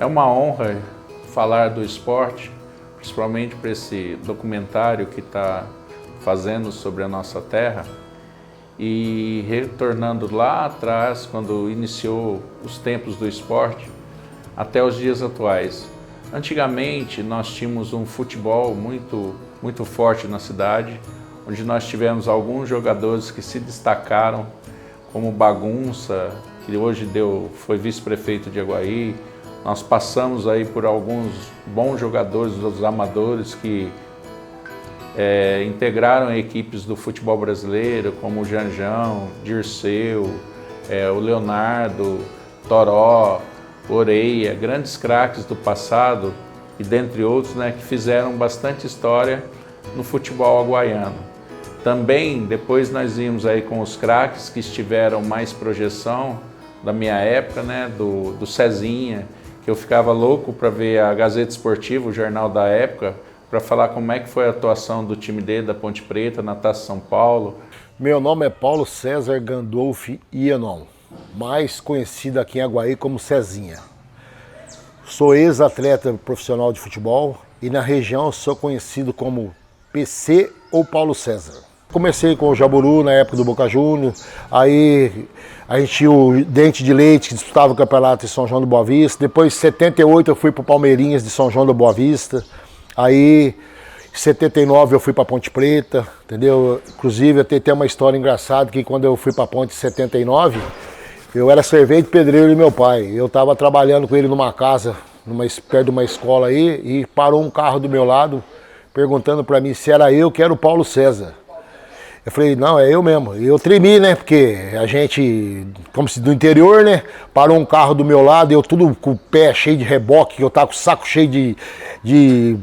É uma honra falar do esporte, principalmente para esse documentário que está fazendo sobre a nossa terra e retornando lá atrás, quando iniciou os tempos do esporte, até os dias atuais. Antigamente nós tínhamos um futebol muito forte na cidade, onde nós tivemos alguns jogadores que se destacaram, como Bagunça, que hoje foi vice-prefeito de Aguaí. Nós passamos aí por alguns bons jogadores dos amadores que integraram equipes do futebol brasileiro, como o Janjão, Dirceu, o Leonardo, Toró, Oreia, grandes craques do passado e dentre outros, né, que fizeram bastante história no futebol aguaiano. Também depois nós vimos aí com os craques que tiveram mais projeção da minha época, né, do Cezinha, que eu ficava louco para ver a Gazeta Esportiva, o jornal da época, para falar como é que foi a atuação do time dele, da Ponte Preta, na Taça São Paulo. Meu nome é Paulo César Gandolf Ianon, mais conhecido aqui em Aguaí como Cezinha. Sou ex-atleta profissional de futebol e na região sou conhecido como PC ou Paulo César. Comecei com o Jaburu na época do Boca Júnior, aí a gente tinha o Dente de Leite que disputava o campeonato em São João do Boa Vista. Depois em 78 eu fui para o Palmeirinhas de São João do Boa Vista. Aí em 79 eu fui para Ponte Preta, entendeu? Inclusive até tem uma história engraçada que quando eu fui para Ponte em 79, eu era servente de pedreiro de meu pai. Eu estava trabalhando com ele numa casa, perto de uma escola aí, e parou um carro do meu lado perguntando para mim se era eu que era o Paulo César. Eu falei, não, é eu mesmo. E eu tremi, né? Porque a gente, como se do interior, né? Parou um carro do meu lado, eu tudo com o pé cheio de reboque, eu tava com o saco cheio de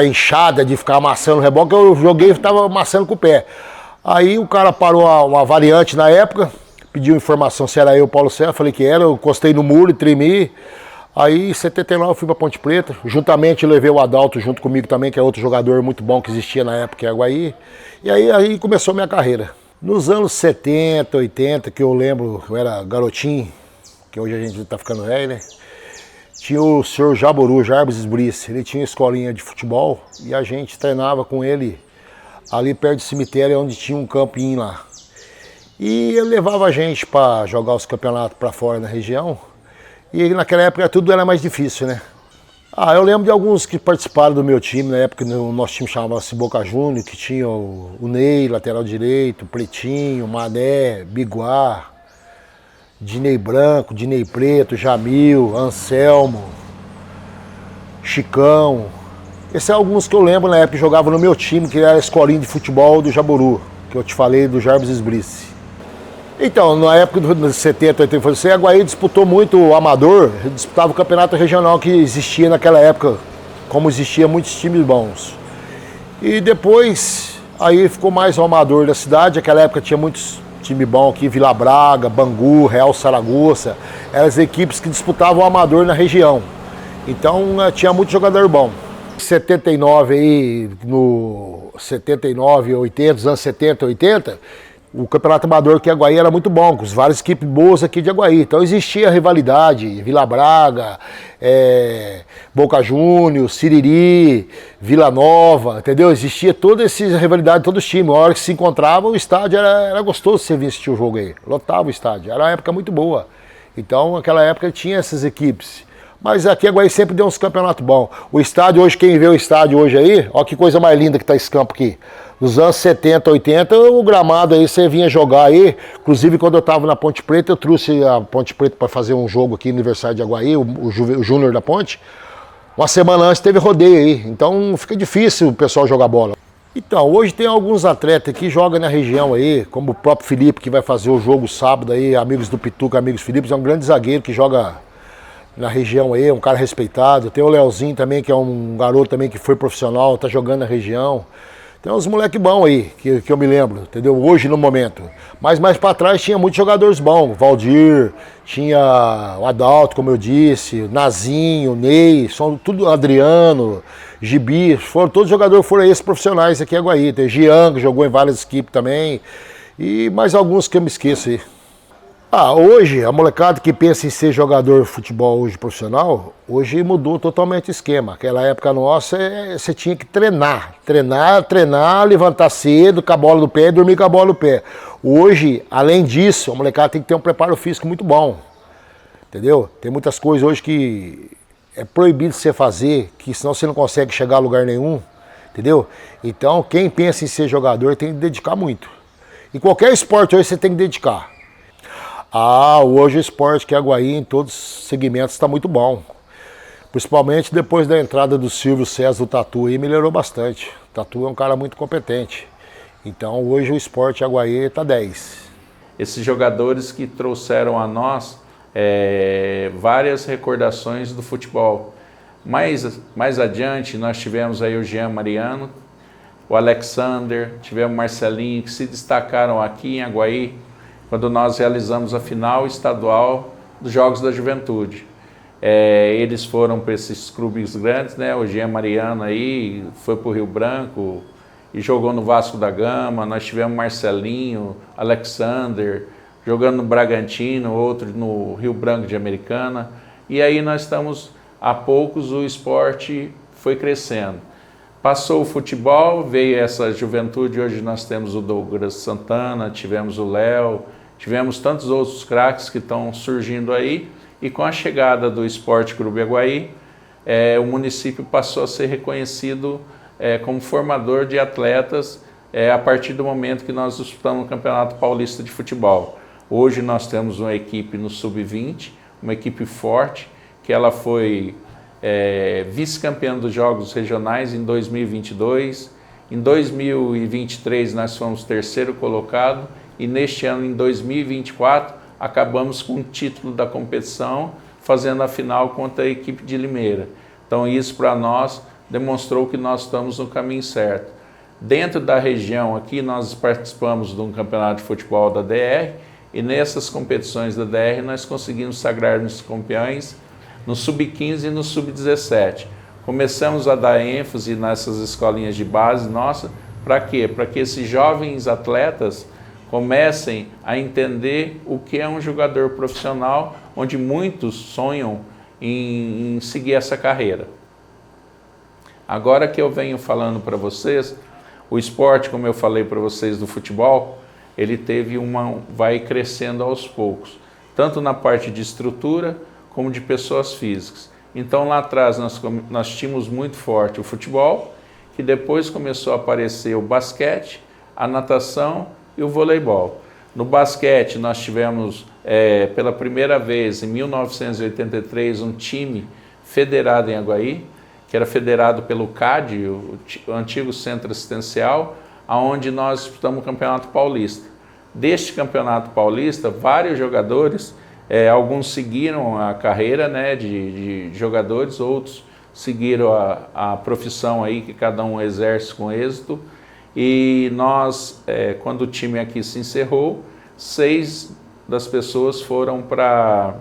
enxada, de ficar amassando o reboque, eu joguei e tava amassando com o pé. Aí o cara parou uma variante na época, pediu informação se era eu, Paulo César, falei que era, eu encostei no muro e tremi. Aí em 79 eu fui para Ponte Preta, juntamente levei o Adalto junto comigo também, que é outro jogador muito bom que existia na época em Aguaí. E aí começou a minha carreira. Nos anos 70, 80, que eu lembro, eu era garotinho, que hoje a gente está ficando velho, né? Tinha o senhor Jaburu, Jarbas Esbrice, ele tinha uma escolinha de futebol e a gente treinava com ele ali perto do cemitério, onde tinha um campinho lá. E ele levava a gente para jogar os campeonatos para fora na região. E naquela época tudo era mais difícil, né? Eu lembro de alguns que participaram do meu time, na época o nosso time chamava-se Boca Júnior, que tinha o Ney, lateral direito, o Pretinho, o Mané, Biguá, Dinei Branco, Dinei Preto, Jamil, Anselmo, Chicão. Esses são alguns que eu lembro na época que jogavam no meu time, que era a escolinha de futebol do Jaburu, que eu te falei, do Jarbas Esbrice. Então, na época dos 70, 80, Aguaí disputou muito o amador, disputava o campeonato regional que existia naquela época, como existia muitos times bons. E depois, aí ficou mais o amador da cidade, naquela época tinha muitos times bons aqui, Vila Braga, Bangu, Real Saragoça, eram as equipes que disputavam o amador na região. Então, tinha muito jogador bom. Em 79 aí, no 79, 80, os anos 70, 80, o campeonato amador aqui em Aguaí era muito bom, com várias equipes boas aqui de Aguaí. Então existia rivalidade, Vila Braga, Boca Júnior, Siriri, Vila Nova, entendeu? Existia toda essa rivalidade, todos os times. A hora que se encontrava, o estádio era gostoso você vir assistir o jogo aí. Lotava o estádio, era uma época muito boa. Então naquela época tinha essas equipes. Mas aqui em Aguaí sempre deu uns campeonatos bons. O estádio hoje, quem vê o estádio hoje aí, olha que coisa mais linda que tá esse campo aqui. Nos anos 70, 80, o gramado aí, você vinha jogar aí. Inclusive, quando eu tava na Ponte Preta, eu trouxe a Ponte Preta para fazer um jogo aqui no aniversário de Aguaí, o Júnior da Ponte. Uma semana antes teve rodeio aí, então fica difícil o pessoal jogar bola. Então, hoje tem alguns atletas que jogam na região aí, como o próprio Felipe, que vai fazer o jogo sábado aí, amigos do Pituca, amigos Felipe, é um grande zagueiro que joga na região aí, um cara respeitado. Tem o Leozinho também, que é um garoto também que foi profissional, tá jogando na região. Tem uns moleque bons aí, que eu me lembro, entendeu? Hoje, no momento. Mas mais pra trás tinha muitos jogadores bons. Valdir, tinha o Adalto, como eu disse, Nazinho, Ney, são tudo Adriano, Gibi. Todos os jogadores foram esses profissionais aqui em Aguaí. Tem Jean, que jogou em várias equipes também. E mais alguns que eu me esqueço aí. Hoje, a molecada que pensa em ser jogador de futebol hoje profissional, hoje mudou totalmente o esquema. Aquela época nossa, você tinha que treinar, levantar cedo, com a bola no pé e dormir com a bola no pé. Hoje, além disso, a molecada tem que ter um preparo físico muito bom, entendeu? Tem muitas coisas hoje que é proibido você fazer, que senão você não consegue chegar a lugar nenhum, entendeu? Então, quem pensa em ser jogador tem que dedicar muito. E qualquer esporte hoje você tem que dedicar. Hoje o esporte que é Aguaí em todos os segmentos está muito bom. Principalmente depois da entrada do Silvio César do Tatu aí, melhorou bastante. O Tatu é um cara muito competente. Então hoje o esporte Aguaí está 10. Esses jogadores que trouxeram a nós várias recordações do futebol. Mais adiante nós tivemos aí o Jean Mariano, o Alexander, tivemos o Marcelinho, que se destacaram aqui em Aguaí, quando nós realizamos a final estadual dos Jogos da Juventude. Eles foram para esses clubes grandes, né? O Jean Mariano aí foi para o Rio Branco e jogou no Vasco da Gama. Nós tivemos Marcelinho, Alexander, jogando no Bragantino, outro no Rio Branco de Americana. E aí nós estamos, há poucos, o esporte foi crescendo. Passou o futebol, veio essa juventude, hoje nós temos o Douglas Santana, tivemos o Léo, tivemos tantos outros craques que estão surgindo aí, e com a chegada do Esporte Clube Aguaí, o município passou a ser reconhecido como formador de atletas a partir do momento que nós disputamos o Campeonato Paulista de Futebol. Hoje nós temos uma equipe no Sub-20, uma equipe forte, que ela foi vice-campeã dos Jogos Regionais em 2022, em 2023 nós fomos terceiro colocado e neste ano, em 2024, acabamos com o título da competição, fazendo a final contra a equipe de Limeira. Então isso para nós demonstrou que nós estamos no caminho certo. Dentro da região aqui nós participamos de um campeonato de futebol da DR e nessas competições da DR nós conseguimos sagrar-nos campeões no Sub-15 e no Sub-17. Começamos a dar ênfase nessas escolinhas de base, nossa, para quê? Para que esses jovens atletas comecem a entender o que é um jogador profissional, onde muitos sonham em seguir essa carreira. Agora que eu venho falando para vocês, o esporte, como eu falei para vocês do futebol, ele vai crescendo aos poucos, tanto na parte de estrutura, como de pessoas físicas. Então lá atrás nós tínhamos muito forte o futebol, que depois começou a aparecer o basquete, a natação e o voleibol. No basquete nós tivemos pela primeira vez em 1983 um time federado em Aguaí, que era federado pelo CAD, o antigo Centro Assistencial, onde nós disputamos o Campeonato Paulista. Deste Campeonato Paulista, vários jogadores, alguns seguiram a carreira, né, de jogadores, outros seguiram a profissão aí que cada um exerce com êxito. E nós, quando o time aqui se encerrou, 6 das pessoas foram para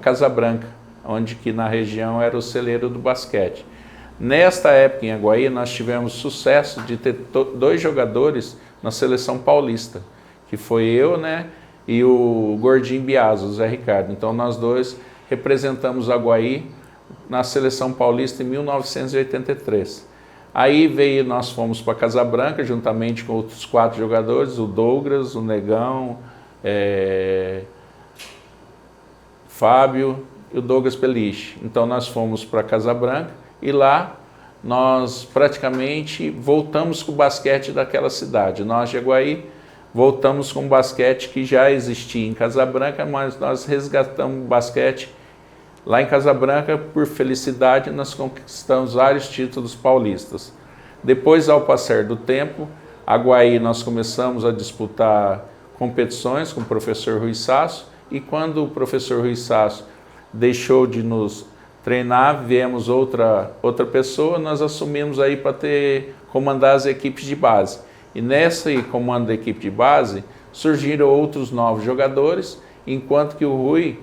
Casa Branca, onde que na região era o celeiro do basquete. Nesta época em Aguaí nós tivemos sucesso de ter 2 jogadores na seleção paulista, que foi eu, né, e o Gordinho Biaso, o Zé Ricardo. Então nós 2 representamos Aguaí na seleção paulista em 1983. Aí nós fomos para Casa Branca, juntamente com outros 4 jogadores, o Douglas, o Negão, Fábio e o Douglas Peliche. Então nós fomos para Casa Branca e lá nós praticamente voltamos com o basquete daquela cidade. Nós de Aguaí voltamos com o basquete que já existia em Casa Branca, mas nós resgatamos o basquete lá em Casa Branca. Por felicidade, nós conquistamos vários títulos paulistas. Depois, ao passar do tempo, Aguaí nós começamos a disputar competições com o professor Rui Sasso, e quando o professor Rui Sasso deixou de nos treinar, viemos outra pessoa, nós assumimos aí para comandar as equipes de base. E nesse comando da equipe de base, surgiram outros novos jogadores, enquanto que o Rui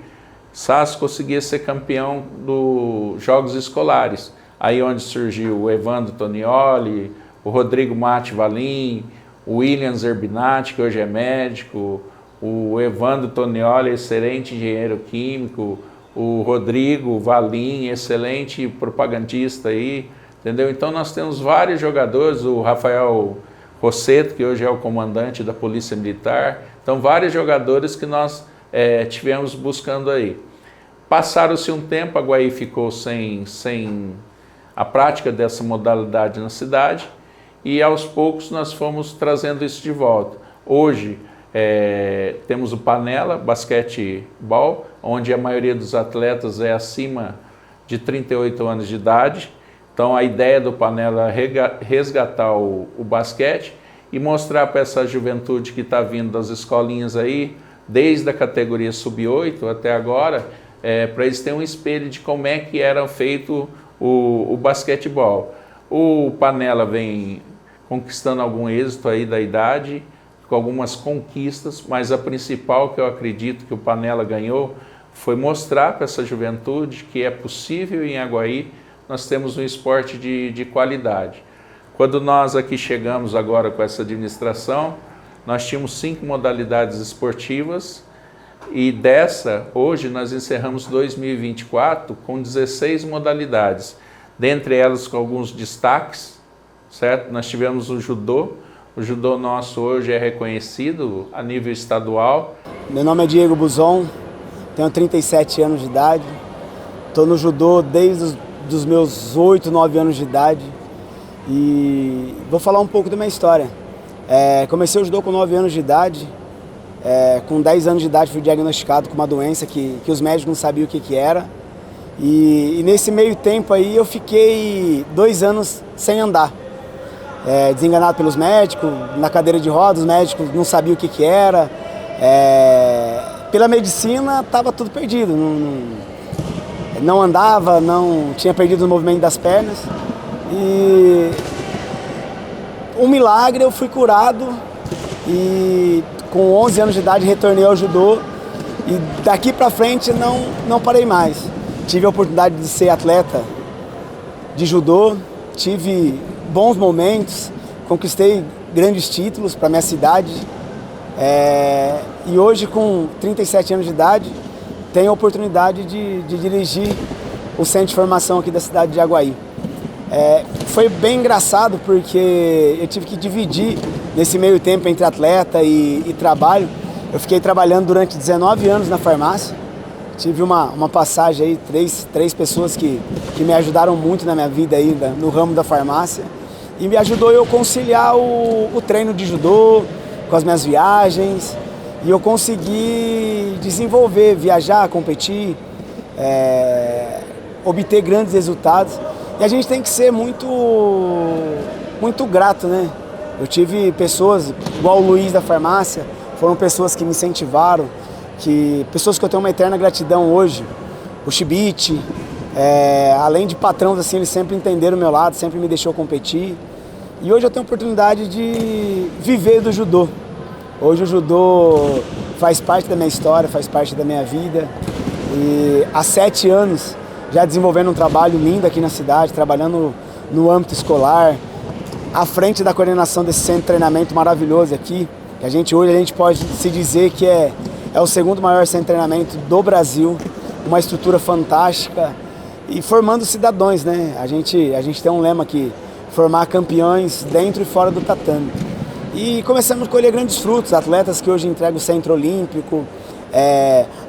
Sasso conseguia ser campeão dos Jogos Escolares. Aí onde surgiu o Evandro Tonioli, o Rodrigo Mate Valim, o William Zerbinati, que hoje é médico, o Evandro Tonioli, excelente engenheiro químico, o Rodrigo Valim, excelente propagandista aí, entendeu? Então nós temos vários jogadores, o Rafael Rosseto, que hoje é o comandante da Polícia Militar, então vários jogadores que nós tivemos buscando aí. Passaram-se um tempo, a Aguaí ficou sem a prática dessa modalidade na cidade e aos poucos nós fomos trazendo isso de volta. Hoje temos o Panela, basquetebol, onde a maioria dos atletas é acima de 38 anos de idade. Então a ideia do Panela é resgatar o basquete e mostrar para essa juventude que está vindo das escolinhas aí, desde a categoria sub-8 até agora, para eles terem um espelho de como é que era feito o basquetebol. O Panela vem conquistando algum êxito aí da idade, com algumas conquistas, mas a principal que eu acredito que o Panela ganhou foi mostrar para essa juventude que é possível em Aguaí nós temos um esporte de qualidade. Quando nós aqui chegamos agora com essa administração, nós tínhamos 5 modalidades esportivas e hoje nós encerramos 2024 com 16 modalidades, dentre elas com alguns destaques, certo? Nós tivemos o judô nosso hoje é reconhecido a nível estadual. Meu nome é Diego Buzon, tenho 37 anos de idade, estou no judô desde os meus 8, 9 anos de idade e vou falar um pouco da minha história. Comecei o judô com 9 anos de idade, com 10 anos de idade fui diagnosticado com uma doença que os médicos não sabiam o que era e nesse meio tempo aí eu fiquei 2 anos sem andar. Desenganado pelos médicos, na cadeira de rodas, os médicos não sabiam o que era. Pela medicina estava tudo perdido, não andava, não tinha perdido o movimento das pernas. E um milagre, eu fui curado e com 11 anos de idade retornei ao judô e daqui para frente não parei mais. Tive a oportunidade de ser atleta de judô, tive bons momentos, conquistei grandes títulos para minha cidade e hoje com 37 anos de idade tenho a oportunidade de dirigir o centro de formação aqui da cidade de Aguaí. Foi bem engraçado porque eu tive que dividir nesse meio tempo entre atleta e trabalho. Eu fiquei trabalhando durante 19 anos na farmácia, tive uma passagem aí, três pessoas que me ajudaram muito na minha vida aí no ramo da farmácia e me ajudou eu conciliar o treino de judô com as minhas viagens e eu consegui desenvolver, viajar, competir, obter grandes resultados e a gente tem que ser muito grato, né? Eu tive pessoas igual o Luiz da farmácia, foram pessoas que me incentivaram, pessoas que eu tenho uma eterna gratidão hoje, o Chibite, além de patrões assim, eles sempre entenderam o meu lado, sempre me deixou competir. E hoje eu tenho a oportunidade de viver do judô. Hoje o judô faz parte da minha história, faz parte da minha vida. E há 7 anos já desenvolvendo um trabalho lindo aqui na cidade, trabalhando no âmbito escolar, à frente da coordenação desse centro de treinamento maravilhoso aqui, que hoje a gente pode se dizer que é o 2º maior centro de treinamento do Brasil, uma estrutura fantástica e formando cidadãos, né? A gente tem um lema aqui, formar campeões dentro e fora do tatame. E começamos a colher grandes frutos, atletas que hoje entregam o centro olímpico,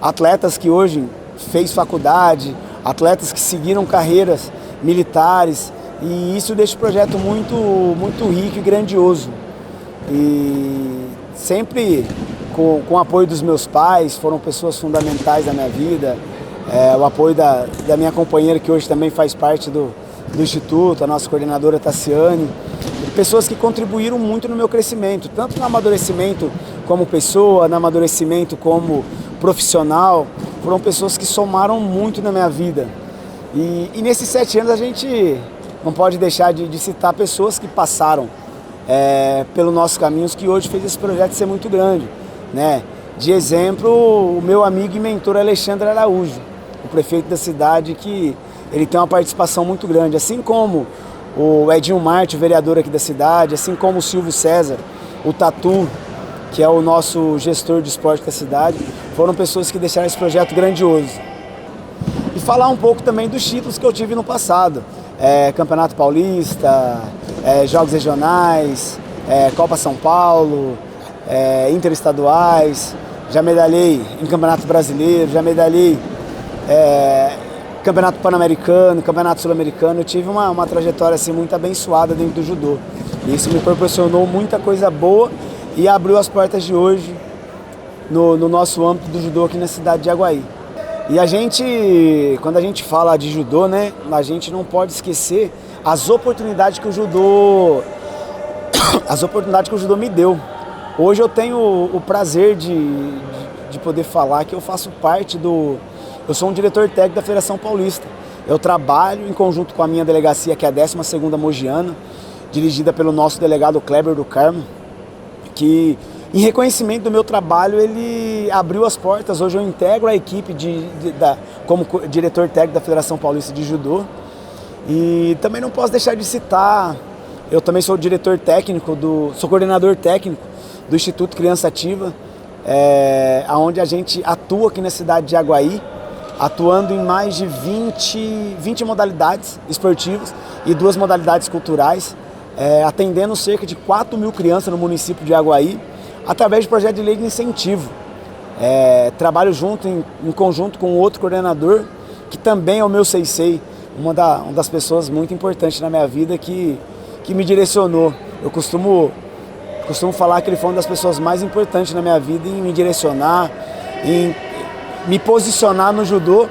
atletas que hoje fez faculdade, atletas que seguiram carreiras militares e isso deixa o projeto muito rico e grandioso. E sempre com o apoio dos meus pais, foram pessoas fundamentais na minha vida, o apoio da minha companheira que hoje também faz parte do Instituto, a nossa coordenadora Tassiane, pessoas que contribuíram muito no meu crescimento, tanto no amadurecimento como pessoa, no amadurecimento como profissional, foram pessoas que somaram muito na minha vida. E nesses 7 anos a gente não pode deixar de citar pessoas que passaram pelos nossos caminhos, que hoje fez esse projeto ser muito grande, né? De exemplo, o meu amigo e mentor Alexandre Araújo, o prefeito da cidade, que ele tem uma participação muito grande, assim como o Edinho Marte, o vereador aqui da cidade, assim como o Silvio César, o Tatu, que é o nosso gestor de esporte da cidade, foram pessoas que deixaram esse projeto grandioso. E falar um pouco também dos títulos que eu tive no passado. Campeonato Paulista, Jogos Regionais, Copa São Paulo, Interestaduais, já medalhei em Campeonato Brasileiro, já medalhei Campeonato Pan-Americano, Campeonato Sul-Americano. Eu tive uma trajetória assim, muito abençoada dentro do judô. Isso me proporcionou muita coisa boa e abriu as portas de hoje no nosso âmbito do judô aqui na cidade de Aguaí. E quando a gente fala de judô, né, a gente não pode esquecer as oportunidades que o judô me deu. Hoje eu tenho o prazer de poder falar que eu faço parte eu sou um diretor técnico da Federação Paulista. Eu trabalho em conjunto com a minha delegacia, que é a 12ª Mogiana, dirigida pelo nosso delegado Kleber do Carmo, que em reconhecimento do meu trabalho ele abriu as portas. Hoje eu integro a equipe como diretor técnico da Federação Paulista de Judô. E também não posso deixar de citar, eu também sou diretor técnico, sou coordenador técnico do Instituto Criança Ativa, onde a gente atua aqui na cidade de Aguaí, atuando em mais de 20 modalidades esportivas e 2 modalidades culturais, atendendo cerca de 4.000 crianças no município de Aguaí, através de projeto de lei de incentivo. Trabalho em conjunto com outro coordenador, que também é o meu sensei, uma das pessoas muito importantes na minha vida que me direcionou. Eu costumo falar que ele foi uma das pessoas mais importantes na minha vida em me direcionar, em me posicionar no judô.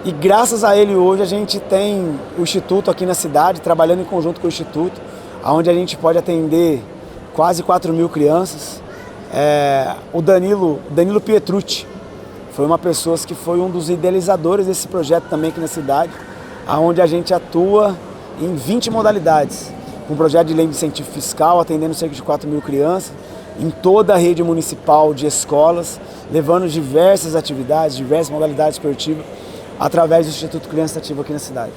E graças a ele hoje a gente tem o Instituto aqui na cidade, trabalhando em conjunto com o Instituto, onde a gente pode atender quase 4.000 crianças. O Danilo Pietrucci foi uma pessoa que foi um dos idealizadores desse projeto também aqui na cidade, onde a gente atua em 20 modalidades, com um projeto de lei de incentivo fiscal, atendendo cerca de 4.000 crianças, em toda a rede municipal de escolas, levando diversas atividades, diversas modalidades esportivas, através do Instituto Criança Ativa aqui na cidade.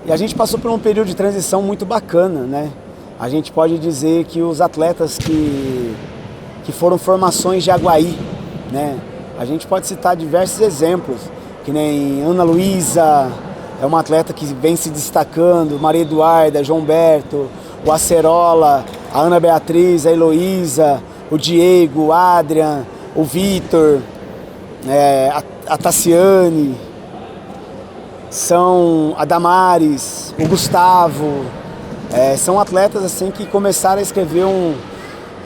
E a gente passou por um período de transição muito bacana, né? A gente pode dizer que os atletas que foram formações de Aguaí, né? A gente pode citar diversos exemplos, que nem Ana Luísa, é uma atleta que vem se destacando, Maria Eduarda, João Berto, o Acerola, a Ana Beatriz, a Heloísa, o Diego, o Adrian, o Vitor, a Tassiane, são a Damares, o Gustavo, são atletas assim que começaram a escrever um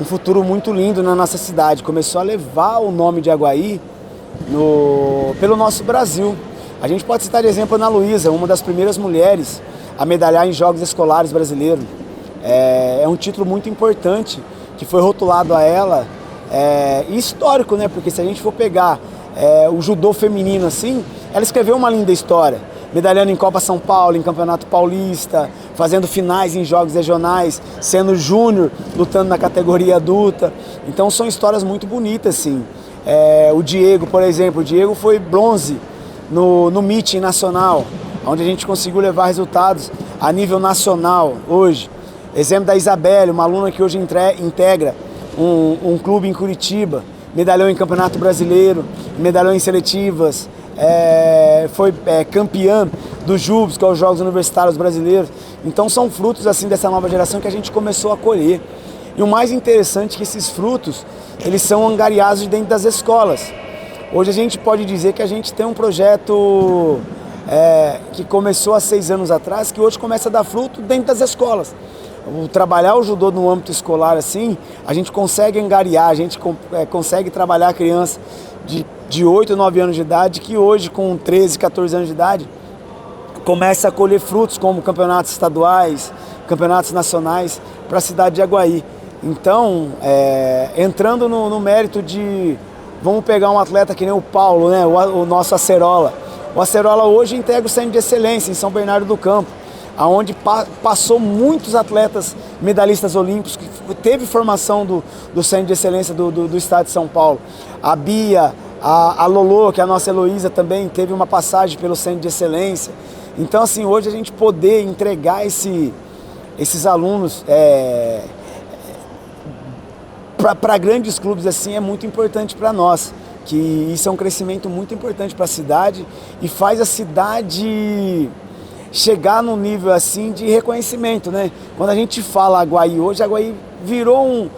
futuro muito lindo na nossa cidade. Começou a levar o nome de Aguaí pelo nosso Brasil. A gente pode citar de exemplo a Ana Luísa, uma das primeiras mulheres a medalhar em Jogos Escolares brasileiros. É um título muito importante que foi rotulado a ela, e histórico, né? Porque se a gente for pegar o judô feminino assim, ela escreveu uma linda história, medalhando em Copa São Paulo, em Campeonato Paulista, fazendo finais em Jogos Regionais, sendo júnior, lutando na categoria adulta. Então são histórias muito bonitas, assim. O Diego, por exemplo, o Diego foi bronze no meeting nacional, onde a gente conseguiu levar resultados a nível nacional hoje. Exemplo da Isabelle, uma aluna que hoje integra um clube em Curitiba, medalhou em Campeonato Brasileiro, medalhou em seletivas, foi campeã dos JUBs, que é os Jogos Universitários Brasileiros. Então são frutos assim dessa nova geração que a gente começou a colher. E o mais interessante é que esses frutos, eles são angariados dentro das escolas. Hoje a gente pode dizer que a gente tem um projeto que começou há 6 anos atrás, que hoje começa a dar fruto dentro das escolas. Trabalhar o judô no âmbito escolar assim, a gente consegue angariar, a gente consegue trabalhar a criança de 8, 9 anos de idade, que hoje com 13, 14 anos de idade, começa a colher frutos como campeonatos estaduais, campeonatos nacionais para a cidade de Aguaí. Então, entrando no mérito vamos pegar um atleta que nem o Paulo, né, o nosso Acerola. O Acerola hoje integra o Centro de Excelência em São Bernardo do Campo, onde passou muitos atletas medalhistas olímpicos, que teve formação do Centro de Excelência do Estado de São Paulo. A Bia, a Lolo, que é a nossa Heloísa, também teve uma passagem pelo Centro de Excelência. Então, assim, hoje a gente poder entregar esses alunos para grandes clubes assim é muito importante para nós, que isso é um crescimento muito importante para a cidade e faz a cidade chegar num nível assim de reconhecimento, né? Quando a gente fala Aguaí hoje, Aguaí virou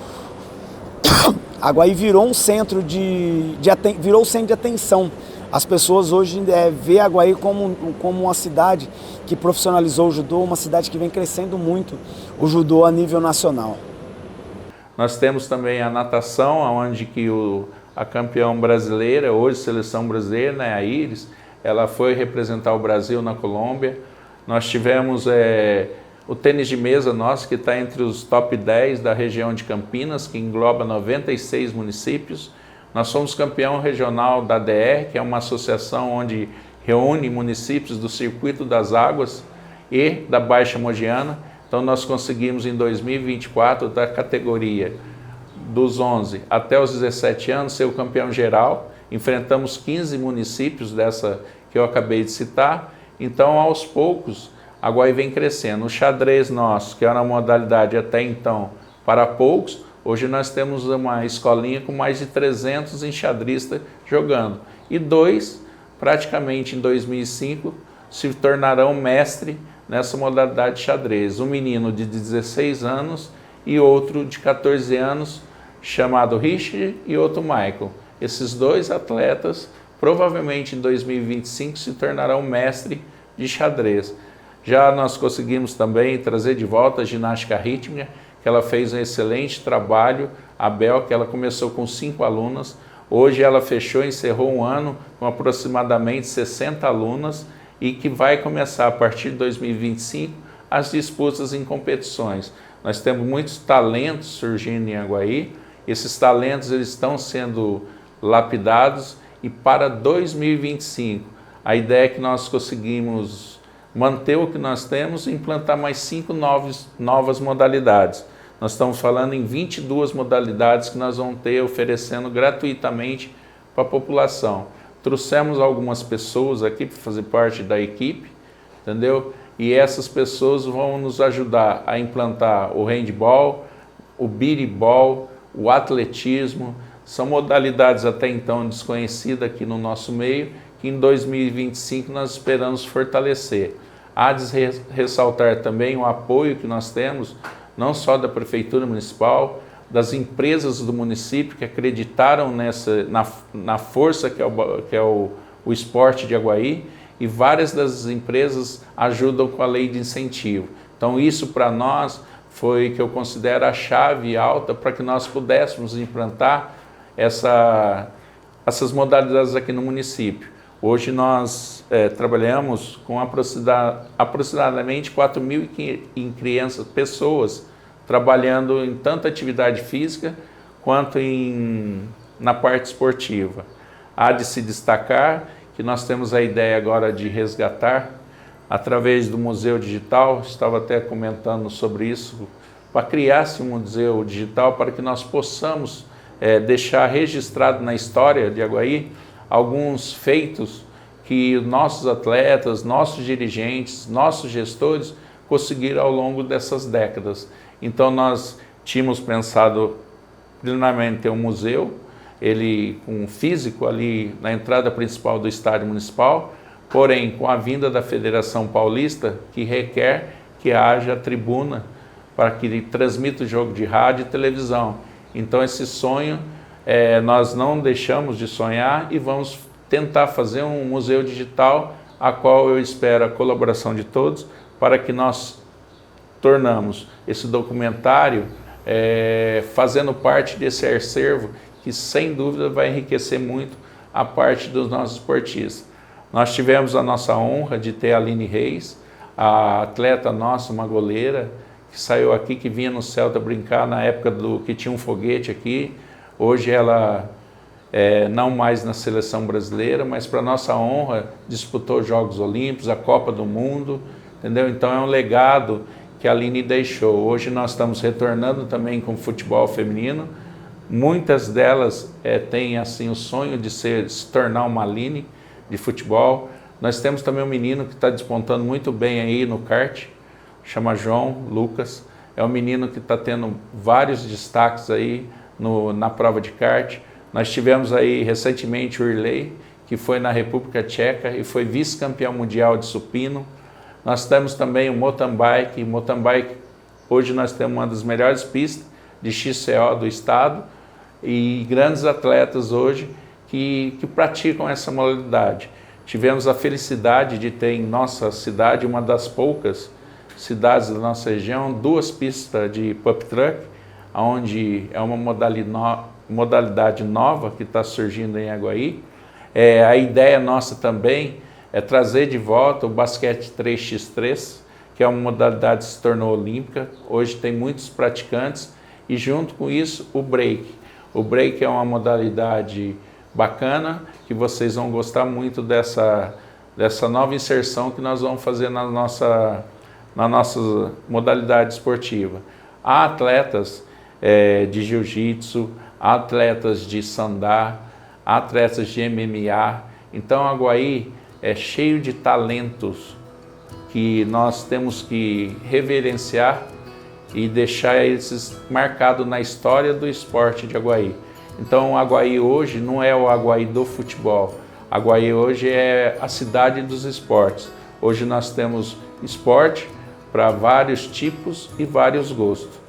um centro virou centro de atenção. As pessoas hoje vê Aguaí como uma cidade que profissionalizou o judô, uma cidade que vem crescendo muito o judô a nível nacional. Nós temos também a natação, onde que a campeã brasileira, hoje seleção brasileira, né, a Iris, ela foi representar o Brasil na Colômbia. Nós tivemos o tênis de mesa nosso, que está entre os top 10 da região de Campinas, que engloba 96 municípios. Nós somos campeão regional da DR, que é uma associação onde reúne municípios do Circuito das Águas e da Baixa Mogiana. Então nós conseguimos em 2024, da categoria dos 11 até os 17 anos, ser o campeão geral. Enfrentamos 15 municípios dessa que eu acabei de citar. Então, aos poucos, a Aguaí vem crescendo. O xadrez nosso, que era uma modalidade até então para poucos, hoje nós temos uma escolinha com mais de 300 enxadristas jogando. E 2, praticamente em 2005, se tornarão mestre nessa modalidade de xadrez. Um menino de 16 anos e outro de 14 anos, chamado Richard, e outro Michael. Esses 2 atletas, provavelmente em 2025, se tornarão mestre de xadrez. Já nós conseguimos também trazer de volta a ginástica rítmica, que ela fez um excelente trabalho, a Bel, que ela começou com 5 alunas, hoje ela encerrou um ano com aproximadamente 60 alunas, e que vai começar a partir de 2025 as disputas em competições. Nós temos muitos talentos surgindo em Aguaí, esses talentos eles estão sendo lapidados, e para 2025 a ideia é que nós conseguimos manter o que nós temos e implantar mais 5 novas modalidades. Nós estamos falando em 22 modalidades que nós vamos ter oferecendo gratuitamente para a população. Trouxemos algumas pessoas aqui para fazer parte da equipe, entendeu? E essas pessoas vão nos ajudar a implantar o handball, o biribol, o atletismo. São modalidades até então desconhecidas aqui no nosso meio, que em 2025 nós esperamos fortalecer. Há de ressaltar também o apoio que nós temos, não só da Prefeitura Municipal, das empresas do município que acreditaram na força que é o esporte de Aguaí, e várias das empresas ajudam com a lei de incentivo. Então isso para nós foi que eu considero a chave alta para que nós pudéssemos implantar essas modalidades aqui no município. Hoje nós trabalhamos com aproximadamente 4.000 pessoas trabalhando em tanta atividade física quanto na parte esportiva. Há de se destacar que nós temos a ideia agora de resgatar, através do Museu Digital, estava até comentando sobre isso, para criar-se um museu digital para que nós possamos deixar registrado na história de Aguaí alguns feitos que nossos atletas, nossos dirigentes, nossos gestores conseguiram ao longo dessas décadas. Então nós tínhamos pensado primeiramente ter um museu, ele com físico ali na entrada principal do estádio municipal, porém com a vinda da Federação Paulista, que requer que haja tribuna para que ele transmita o jogo de rádio e televisão. Então esse sonho nós não deixamos de sonhar e vamos tentar fazer um museu digital, a qual eu espero a colaboração de todos, para que nós tornamos esse documentário fazendo parte desse acervo que sem dúvida vai enriquecer muito a parte dos nossos esportistas. Nós tivemos a nossa honra de ter a Aline Reis, a atleta nossa, uma goleira, que saiu aqui, que vinha no Celta brincar na época que tinha um foguete aqui. Hoje ela não mais na seleção brasileira, mas para nossa honra disputou os Jogos Olímpicos, a Copa do Mundo, entendeu? Então é um legado que a Aline deixou. Hoje nós estamos retornando também com o futebol feminino. Muitas delas têm assim o sonho de se tornar uma Aline de futebol. Nós temos também um menino que está despontando muito bem aí no kart, chama João Lucas. É um menino que está tendo vários destaques aí na prova de kart. Nós tivemos aí recentemente o Irley, que foi na República Tcheca e foi vice-campeão mundial de supino. Nós temos também o mountain bike. Hoje nós temos uma das melhores pistas de XCO do estado e grandes atletas hoje que praticam essa modalidade. Tivemos a felicidade de ter em nossa cidade, uma das poucas cidades da nossa região, 2 pistas de pup truck, onde é uma modalidade nova que está surgindo em Aguaí. A ideia nossa também é trazer de volta o basquete 3x3, que é uma modalidade que se tornou olímpica. Hoje tem muitos praticantes e junto com isso o break. O break é uma modalidade bacana, que vocês vão gostar muito dessa nova inserção que nós vamos fazer na nossa modalidade esportiva. Há atletas de jiu-jitsu, há atletas de sandá, há atletas de MMA. Então Aguaí é cheio de talentos que nós temos que reverenciar e deixar esses marcados na história do esporte de Aguaí. Então, Aguaí hoje não é o Aguaí do futebol. Aguaí hoje é a cidade dos esportes. Hoje nós temos esporte para vários tipos e vários gostos.